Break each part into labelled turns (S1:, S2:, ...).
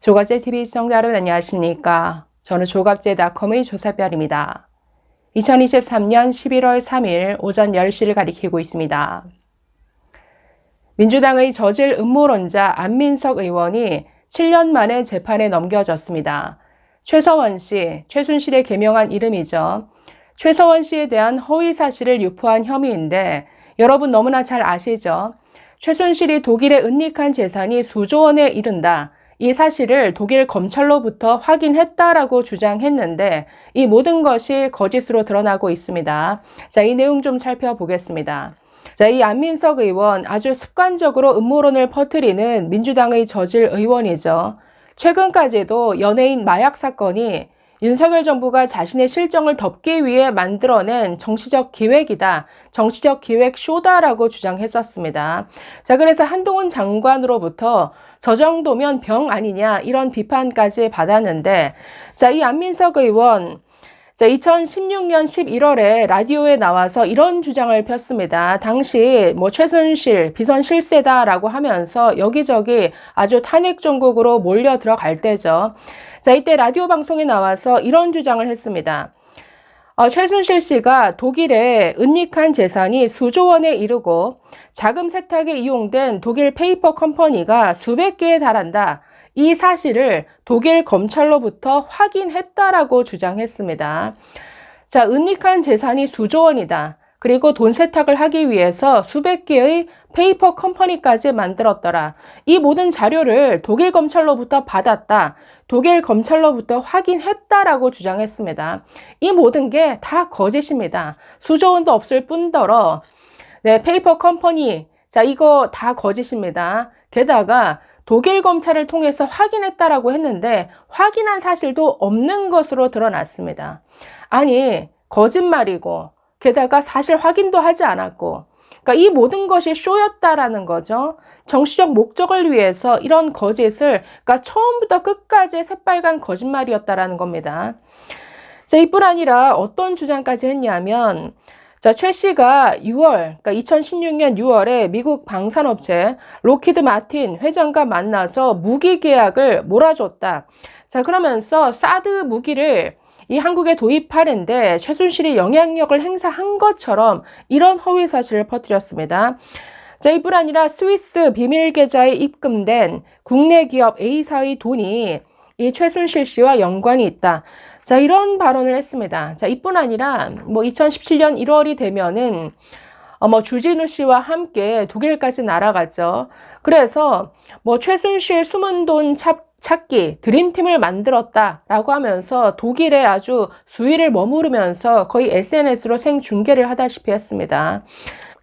S1: 조갑제TV 시청자 여러분 안녕하십니까? 저는 조갑제닷컴의 조사별입니다. 2023년 11월 3일 오전 10시를 가리키고 있습니다. 민주당의 저질 음모론자 안민석 의원이 7년 만에 재판에 넘겨졌습니다. 최서원 씨, 최순실의 개명한 이름이죠. 최서원 씨에 대한 허위 사실을 유포한 혐의인데 여러분 너무나 잘 아시죠? 최순실이 독일의 은닉한 재산이 수조 원에 이른다. 이 사실을 독일 검찰로부터 확인했다라고 주장했는데 이 모든 것이 거짓으로 드러나고 있습니다. 자, 이 내용 좀 살펴보겠습니다. 자, 이 안민석 의원 아주 습관적으로 음모론을 퍼뜨리는 민주당의 저질 의원이죠. 최근까지도 연예인 마약 사건이 윤석열 정부가 자신의 실정을 덮기 위해 만들어낸 정치적 기획이다. 정치적 기획 쇼다라고 주장했었습니다. 자, 그래서 한동훈 장관으로부터 저 정도면 병 아니냐 이런 비판까지 받았는데 자, 이 안민석 의원 2016년 11월에 라디오에 나와서 이런 주장을 폈습니다. 당시 최순실 비선 실세다라고 하면서 여기저기 아주 탄핵 정국으로 몰려 들어갈 때죠. 자, 이때 라디오 방송에 나와서 이런 주장을 했습니다. 최순실 씨가 독일의 은닉한 재산이 수조 원에 이르고 자금 세탁에 이용된 독일 페이퍼 컴퍼니가 수백 개에 달한다. 이 사실을 독일 검찰로부터 확인했다라고 주장했습니다. 자, 은닉한 재산이 수조 원이다. 그리고 돈 세탁을 하기 위해서 수백 개의 페이퍼 컴퍼니까지 만들었더라. 이 모든 자료를 독일 검찰로부터 받았다. 독일 검찰로부터 확인했다라고 주장했습니다. 이 모든 게 다 거짓입니다. 수조 원도 없을 뿐더러 페이퍼 컴퍼니, 자, 이거 다 거짓입니다. 게다가 독일 검찰을 통해서 확인했다라고 했는데 확인한 사실도 없는 것으로 드러났습니다. 아니, 거짓말이고 게다가 사실 확인도 하지 않았고 그러니까 이 모든 것이 쇼였다라는 거죠. 정치적 목적을 위해서 이런 거짓을 그러니까 처음부터 끝까지 새빨간 거짓말이었다라는 겁니다. 자, 이뿐 아니라 어떤 주장까지 했냐면 자, 최 씨가 6월, 그러니까 2016년 6월에 미국 방산업체 록히드 마틴 회장과 만나서 무기 계약을 몰아줬다. 자, 그러면서 사드 무기를 이 한국에 도입하는데 최순실이 영향력을 행사한 것처럼 이런 허위 사실을 퍼뜨렸습니다. 자, 이뿐 아니라 스위스 비밀 계좌에 입금된 국내 기업 A사의 돈이 이 최순실 씨와 연관이 있다. 자, 이런 발언을 했습니다. 자, 이뿐 아니라 2017년 1월이 되면은 주진우 씨와 함께 독일까지 날아갔죠. 그래서 최순실 숨은 돈 찾기 드림팀을 만들었다라고 하면서 독일에 아주 수위를 머무르면서 거의 SNS로 생중계를 하다시피 했습니다.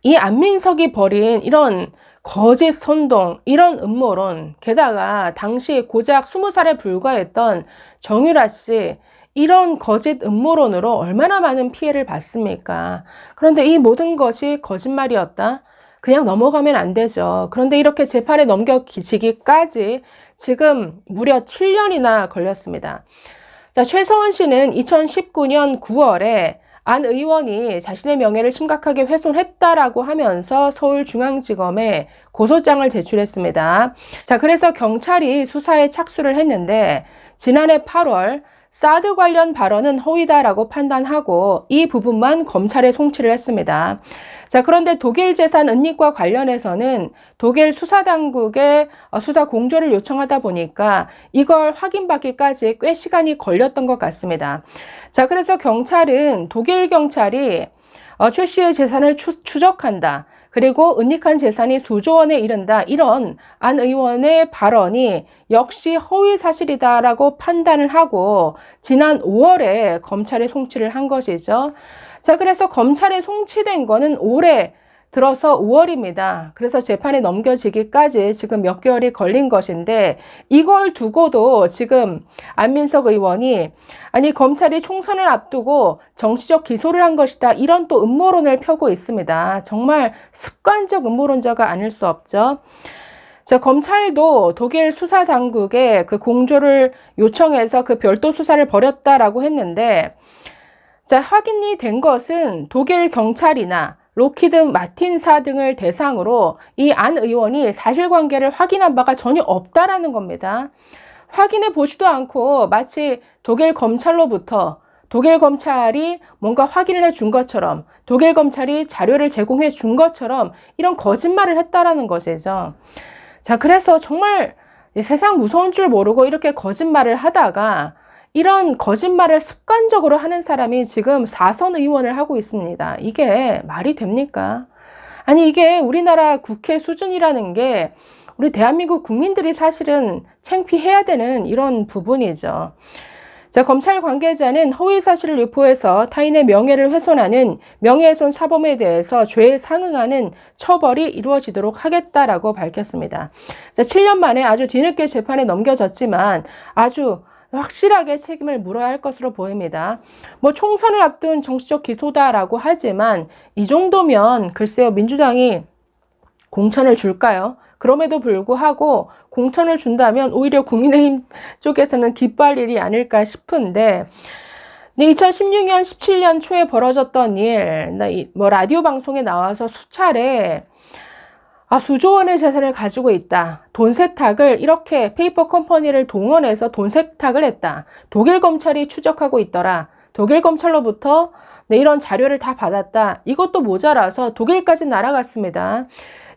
S1: 이 안민석이 벌인 이런 거짓 선동, 이런 음모론, 게다가 당시 고작 20살에 불과했던 정유라 씨, 이런 거짓 음모론으로 얼마나 많은 피해를 받습니까? 그런데 이 모든 것이 거짓말이었다? 그냥 넘어가면 안 되죠. 그런데 이렇게 재판에 넘겨지기까지 지금 무려 7년이나 걸렸습니다. 자, 최서원 씨는 2019년 9월에 안 의원이 자신의 명예를 심각하게 훼손했다라고 하면서 서울중앙지검에 고소장을 제출했습니다. 자, 그래서 경찰이 수사에 착수를 했는데 지난해 8월 사드 관련 발언은 허위다라고 판단하고 이 부분만 검찰에 송치를 했습니다. 자, 그런데 독일 재산 은닉과 관련해서는 독일 수사당국에 수사 공조를 요청하다 보니까 이걸 확인받기까지 꽤 시간이 걸렸던 것 같습니다. 자, 그래서 경찰은 독일 경찰이 최 씨의 재산을 추적한다. 그리고 은닉한 재산이 수조 원에 이른다. 이런 안 의원의 발언이 역시 허위 사실이다라고 판단을 하고 지난 5월에 검찰에 송치를 한 것이죠. 자, 그래서 검찰에 송치된 거는 올해 들어서 5월입니다. 그래서 재판에 넘겨지기까지 지금 몇 개월이 걸린 것인데 이걸 두고도 지금 안민석 의원이 아니 검찰이 총선을 앞두고 정치적 기소를 한 것이다. 이런 또 음모론을 펴고 있습니다. 정말 습관적 음모론자가 아닐 수 없죠. 자, 검찰도 독일 수사당국에 그 공조를 요청해서 그 별도 수사를 벌였다라고 했는데 자, 확인이 된 것은 독일 경찰이나 록히드 마틴사 등을 대상으로 이 안 의원이 사실관계를 확인한 바가 전혀 없다라는 겁니다. 확인해 보지도 않고 마치 독일 검찰로부터 독일 검찰이 뭔가 확인을 해준 것처럼, 독일 검찰이 자료를 제공해 준 것처럼 이런 거짓말을 했다라는 것이죠. 자, 그래서 정말 세상 무서운 줄 모르고 이렇게 거짓말을 하다가 이런 거짓말을 습관적으로 하는 사람이 지금 4선 의원을 하고 있습니다. 이게 말이 됩니까? 아니, 이게 우리나라 국회 수준이라는 게 우리 대한민국 국민들이 사실은 창피해야 되는 이런 부분이죠. 자, 검찰 관계자는 허위 사실을 유포해서 타인의 명예를 훼손하는 명예훼손 사범에 대해서 죄에 상응하는 처벌이 이루어지도록 하겠다라고 밝혔습니다. 자, 7년 만에 아주 뒤늦게 재판에 넘겨졌지만 아주 확실하게 책임을 물어야 할 것으로 보입니다. 뭐 총선을 앞둔 정치적 기소다라고 하지만 이 정도면 글쎄요, 민주당이 공천을 줄까요? 그럼에도 불구하고 공천을 준다면 오히려 국민의힘 쪽에서는 기뻐할 일이 아닐까 싶은데, 2016년, 17년 초에 벌어졌던 일, 라디오 방송에 나와서 수차례 수조 원의 재산을 가지고 있다. 돈 세탁을 이렇게 페이퍼 컴퍼니를 동원해서 돈 세탁을 했다. 독일 검찰이 추적하고 있더라. 독일 검찰로부터 이런 자료를 다 받았다. 이것도 모자라서 독일까지 날아갔습니다.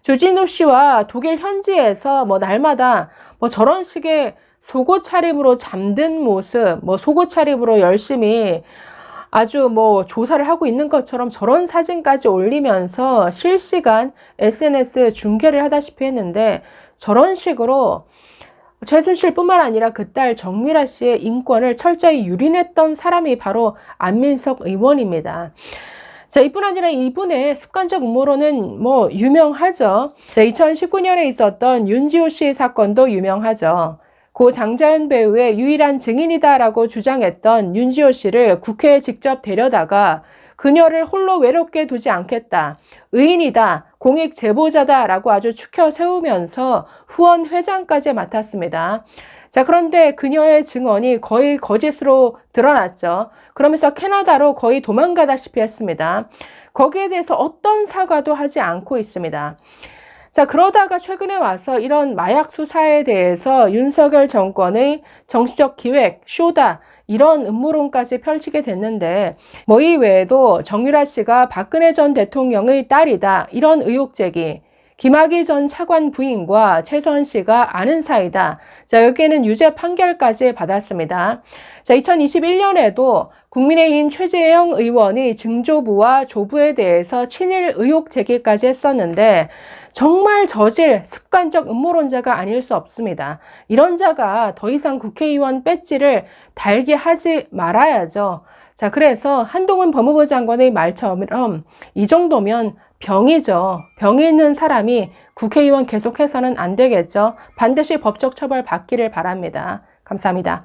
S1: 주진우 씨와 독일 현지에서 날마다 저런 식의 속옷 차림으로 잠든 모습, 속옷 차림으로 열심히 아주 조사를 하고 있는 것처럼 저런 사진까지 올리면서 실시간 SNS 중계를 하다시피 했는데, 저런 식으로 최순실 뿐만 아니라 그 딸 정유라 씨의 인권을 철저히 유린했던 사람이 바로 안민석 의원입니다. 자, 이뿐 아니라 이분의 습관적 음모론은 유명하죠. 자, 2019년에 있었던 윤지호 씨 사건도 유명하죠. 고 장자연 배우의 유일한 증인이다라고 주장했던 윤지호 씨를 국회에 직접 데려다가 그녀를 홀로 외롭게 두지 않겠다, 의인이다, 공익 제보자다라고 아주 추켜 세우면서 후원 회장까지 맡았습니다. 자, 그런데 그녀의 증언이 거의 거짓으로 드러났죠. 그러면서 캐나다로 거의 도망가다시피 했습니다. 거기에 대해서 어떤 사과도 하지 않고 있습니다. 자, 그러다가 최근에 와서 이런 마약 수사에 대해서 윤석열 정권의 정치적 기획, 쇼다, 이런 음모론까지 펼치게 됐는데, 이 외에도 정유라 씨가 박근혜 전 대통령의 딸이다, 이런 의혹 제기, 김학의 전 차관 부인과 최선 씨가 아는 사이다. 자, 여기에는 유죄 판결까지 받았습니다. 자, 2021년에도 국민의힘 최재형 의원이 증조부와 조부에 대해서 친일 의혹 제기까지 했었는데, 정말 저질 습관적 음모론자가 아닐 수 없습니다. 이런 자가 더 이상 국회의원 배지를 달게 하지 말아야죠. 자, 그래서 한동훈 법무부 장관의 말처럼 이 정도면 병이죠. 병이 있는 사람이 국회의원 계속해서는 안 되겠죠. 반드시 법적 처벌 받기를 바랍니다. 감사합니다.